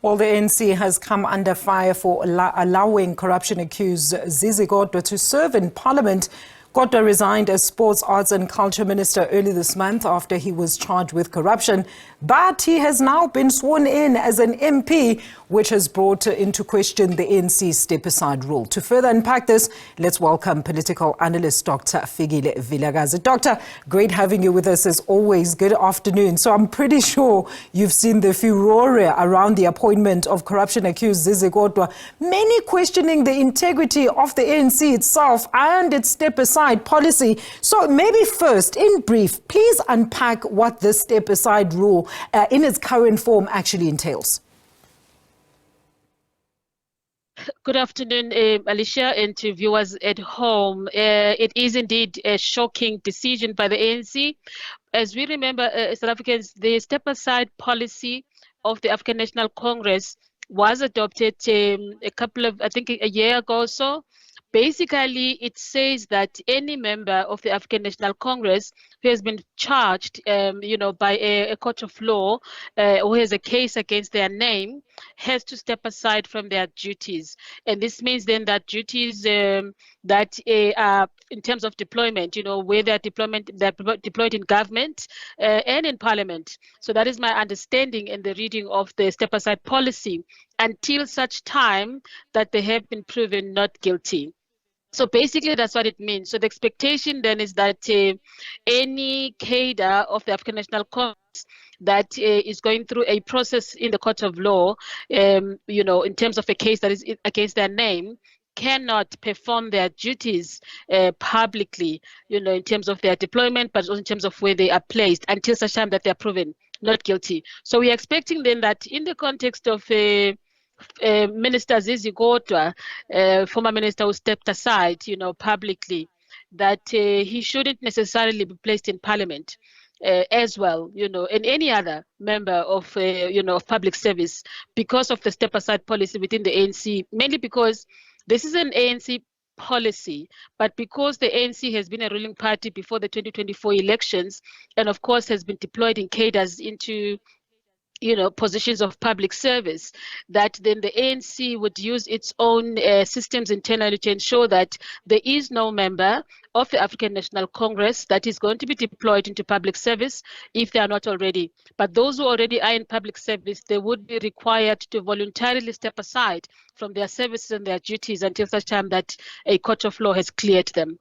Well, the ANC has come under fire for allowing corruption-accused Zizi Kodwa to serve in Parliament. Kodwa resigned as Sports, Arts and Culture Minister early this month after he was charged with corruption. But he has now been sworn in as an MP, which has brought into question the ANC step-aside rule. To further unpack this, let's welcome political analyst Dr. Fikile Vilakazi. Doctor, great having you with us as always. Good afternoon. So I'm pretty sure you've seen the furore around the appointment of corruption-accused Zizi Kodwa, many questioning the integrity of the ANC itself and its step-aside policy. So maybe first, in brief, please unpack what this step-aside rule in its current form actually entails. Good afternoon, Alicia, and to viewers at home. It is indeed a shocking decision by the ANC. As we remember, South Africans, the step-aside policy of the African National Congress was adopted a year ago or so. Basically, it says that any member of the African National Congress who has been charged, by a court of law who has a case against their name has to step aside from their duties. And this means then that duties that are in terms of deployment, where they're deployed in government and in parliament. So that is my understanding and the reading of the step-aside policy until such time that they have been proven not guilty. So basically, that's what it means. So the expectation then is that any cadre of the African National Congress that is going through a process in the court of law, in terms of a case that is against their name, cannot perform their duties publicly, in terms of their deployment, but also in terms of where they are placed until such time that they are proven not guilty. So we are expecting then that in the context of Minister Zizi Kodwa, former minister who stepped aside, publicly, that he shouldn't necessarily be placed in parliament as well, and any other member of, of public service because of the step-aside policy within the ANC, mainly because this is an ANC policy, but because the ANC has been a ruling party before the 2024 elections, and of course has been deployed in cadres into positions of public service, that then the ANC would use its own systems internally to ensure that there is no member of the African National Congress that is going to be deployed into public service if they are not already. But those who already are in public service, they would be required to voluntarily step aside from their services and their duties until such time that a court of law has cleared them.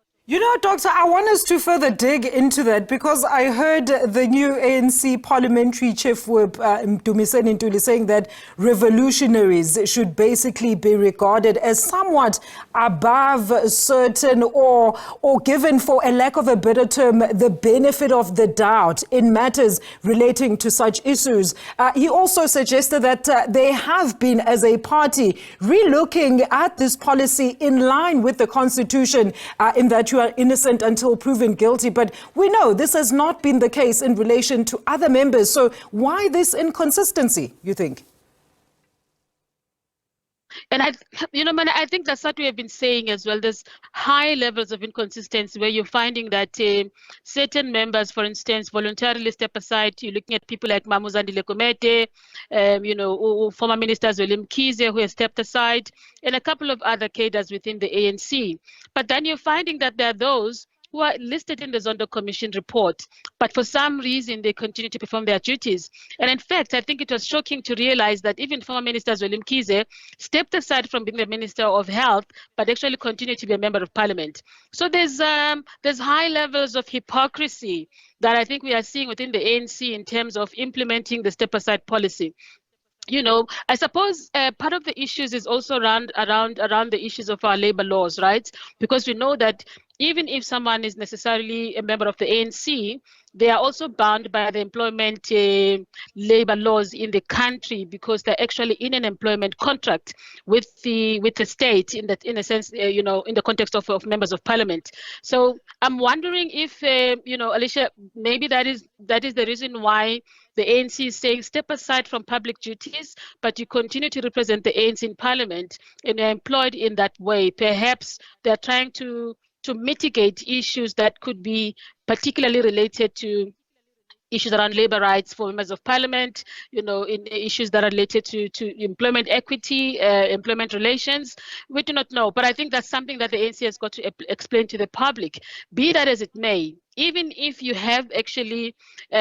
Doctor, I want us to further dig into that because I heard the new ANC parliamentary chief whip, Dumiseni Ntuli, saying that revolutionaries should basically be regarded as somewhat above certain or given, for a lack of a better term, the benefit of the doubt in matters relating to such issues. He also suggested that they have been, as a party, relooking at this policy in line with the Constitution, in that you are innocent until proven guilty. But we know this has not been the case in relation to other members. So why this inconsistency, you think? And I think that's what we have been saying as well. There's high levels of inconsistency where you're finding that certain members, for instance, voluntarily step aside. You're looking at people like Mamuzandile Komete, former ministers William Kize, who has stepped aside, and a couple of other cadres within the ANC. But then you're finding that there are those who are listed in the Zondo Commission report, but for some reason they continue to perform their duties. And in fact, I think it was shocking to realize that even former ministers William Kize stepped aside from being the Minister of Health, but actually continued to be a member of Parliament. So there's high levels of hypocrisy that I think we are seeing within the ANC in terms of implementing the step-aside policy. I suppose part of the issues is also around the issues of our labor laws, right? Because we know that even if someone is necessarily a member of the ANC, they are also bound by the employment labor laws in the country because they're actually in an employment contract with the state in a sense, in the context of members of parliament. So I'm wondering if, Alicia, maybe that is the reason why the ANC is saying step aside from public duties, but you continue to represent the ANC in parliament and you're employed in that way. Perhaps they're trying to mitigate issues that could be particularly related to issues around labor rights for members of parliament, in issues that are related to employment equity, employment relations. We do not know. But I think that's something that the ANC has got to explain to the public. Be that as it may, even if you have actually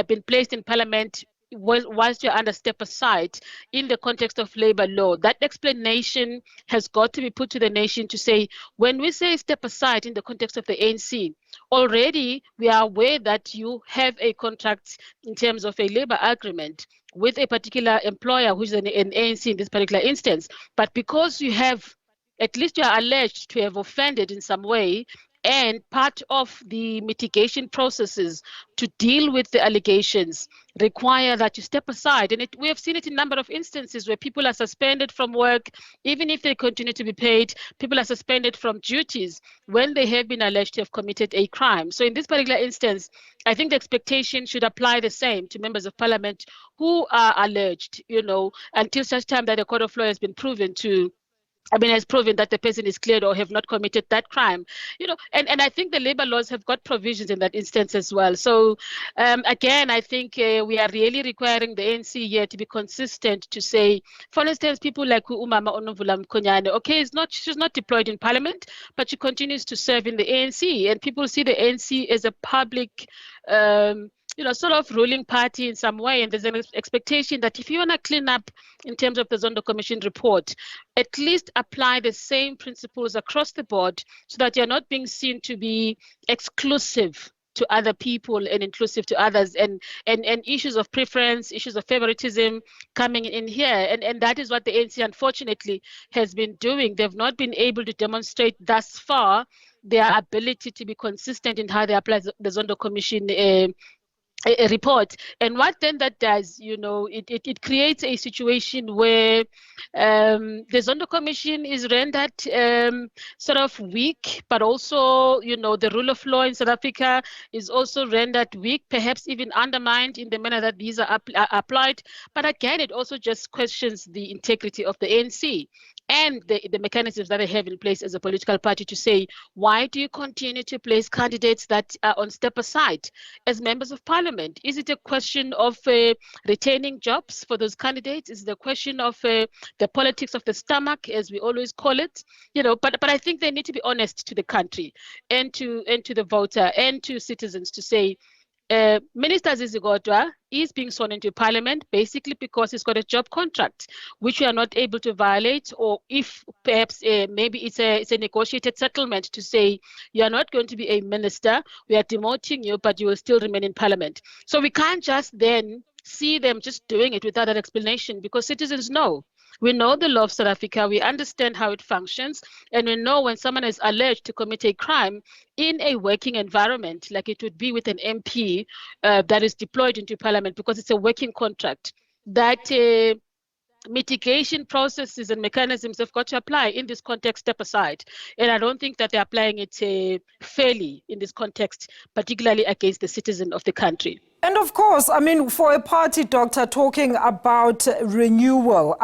been placed in parliament whilst you're under step aside in the context of labor law, that explanation has got to be put to the nation to say, when we say step aside in the context of the ANC, already we are aware that you have a contract in terms of a labor agreement with a particular employer, who's an ANC in this particular instance. But because you have, at least you are alleged to have offended in some way, and part of the mitigation processes to deal with the allegations require that you step aside. And we have seen it in a number of instances where people are suspended from work, even if they continue to be paid. People are suspended from duties when they have been alleged to have committed a crime. So in this particular instance, I think the expectation should apply the same to members of parliament who are alleged, until such time that the court of law has been proven has proven that the person is cleared or have not committed that crime, and I think the labor laws have got provisions in that instance as well. So again, I think we are really requiring the ANC here to be consistent to say, for instance, people like Umama Onovula Mkonyane, okay, she's not deployed in parliament, but she continues to serve in the ANC, and people see the ANC as a public sort of ruling party in some way. And there's an expectation that if you want to clean up in terms of the Zondo Commission report, at least apply the same principles across the board so that you're not being seen to be exclusive to other people and inclusive to others, and issues of preference, issues of favoritism coming in here. And that is what the ANC, unfortunately, has been doing. They've not been able to demonstrate thus far their ability to be consistent in how they apply the Zondo Commission a report. And what then that does, it creates a situation where the Zondo Commission is rendered sort of weak, but also, the rule of law in South Africa is also rendered weak, perhaps even undermined in the manner that these are applied. But again, it also just questions the integrity of the ANC and the mechanisms that they have in place as a political party to say, why do you continue to place candidates that are on step aside as members of parliament? Is it a question of retaining jobs for those candidates? Is it a question of the politics of the stomach, as we always call it? But I think they need to be honest to the country and to the voter and to citizens to say, Minister Zizi Kodwa is being sworn into parliament basically because he's got a job contract, which we are not able to violate, or if perhaps maybe it's a negotiated settlement to say you are not going to be a minister, we are demoting you, but you will still remain in parliament. So we can't just then see them just doing it without an explanation, because citizens know. We know the law of South Africa, we understand how it functions, and we know when someone is alleged to commit a crime in a working environment, like it would be with an MP that is deployed into parliament, because it's a working contract, that mitigation processes and mechanisms have got to apply in this context, step aside. And I don't think that they're applying it fairly in this context, particularly against the citizen of the country. And of course, for a party, Doctor, talking about renewal,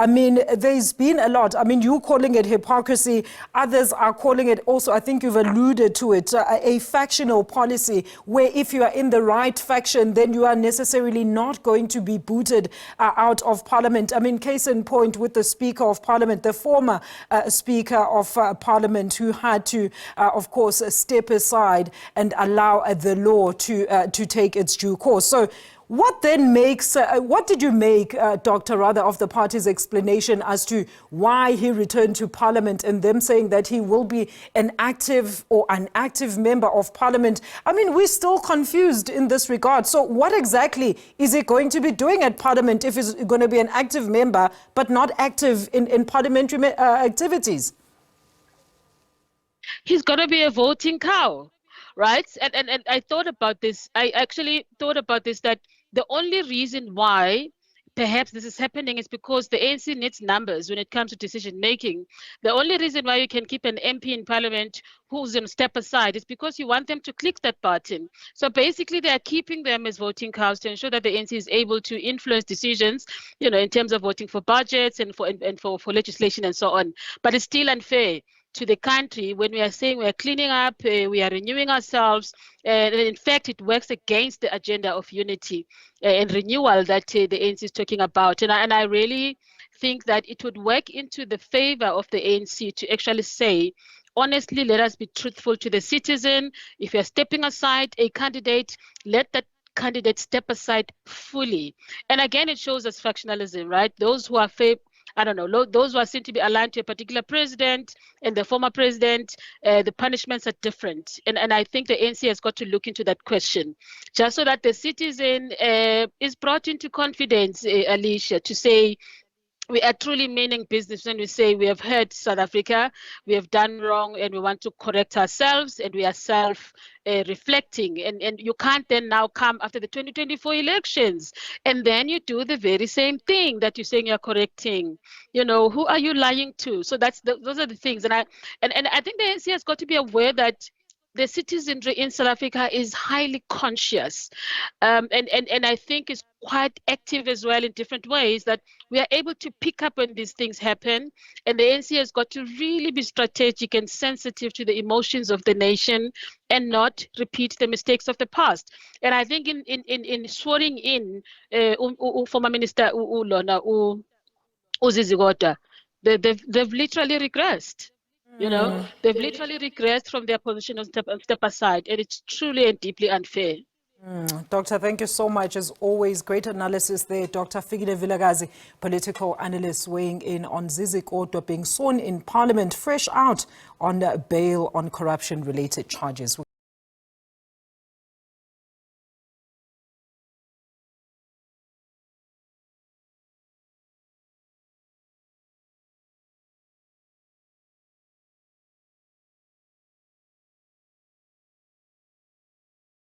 there's been a lot. You calling it hypocrisy, others are calling it also, I think you've alluded to it, a factional policy where if you are in the right faction, then you are necessarily not going to be booted out of parliament. Case in point with the Speaker of Parliament, the former Speaker of Parliament, who had to, of course, step aside and allow the law to take its due course. So what then makes, what did you make, Doctor, rather, of the party's explanation as to why he returned to Parliament and them saying that he will be an active member of Parliament? We're still confused in this regard. So what exactly is he going to be doing at Parliament if he's going to be an active member but not active in parliamentary activities? He's going to be a voting cow. Right. And I thought about this. I actually thought about this, that the only reason why perhaps this is happening is because the ANC needs numbers when it comes to decision making. The only reason why you can keep an MP in parliament who's going to step aside is because you want them to click that button. So basically, they are keeping them as voting cows to ensure that the ANC is able to influence decisions, in terms of voting for budgets and for legislation and so on. But it's still unfair. to the country when we are saying we are cleaning up, we are renewing ourselves. And in fact, it works against the agenda of unity and renewal that the ANC is talking about. And I really think that it would work into the favor of the ANC to actually say, honestly, let us be truthful to the citizen. If you're stepping aside a candidate, let that candidate step aside fully. And again, it shows us factionalism, right? Those who are those who are seen to be aligned to a particular president and the former president, the punishments are different. And I think the ANC has got to look into that question, just so that the citizen is brought into confidence, Alicia, to say, we are truly meaning business when we say we have hurt South Africa, we have done wrong, and we want to correct ourselves, and we are self-reflecting. And you can't then now come after the 2024 elections, and then you do the very same thing that you're saying you're correcting. You know, who are you lying to? So those are the things. And I think the ANC has got to be aware that the citizenry in South Africa is highly conscious, and I think is quite active as well in different ways, that we are able to pick up when these things happen. And the ANC has got to really be strategic and sensitive to the emotions of the nation and not repeat the mistakes of the past. And I think in swearing in former Minister Zizi Kodwa, they've literally regressed. You know, they've literally regressed from their position of step aside, and it's truly and deeply unfair. Doctor, thank you so much. As always, great analysis there. Dr. Fikile Vilakazi, political analyst, weighing in on Zizi Kodwa being sworn in Parliament, fresh out on bail on corruption-related charges.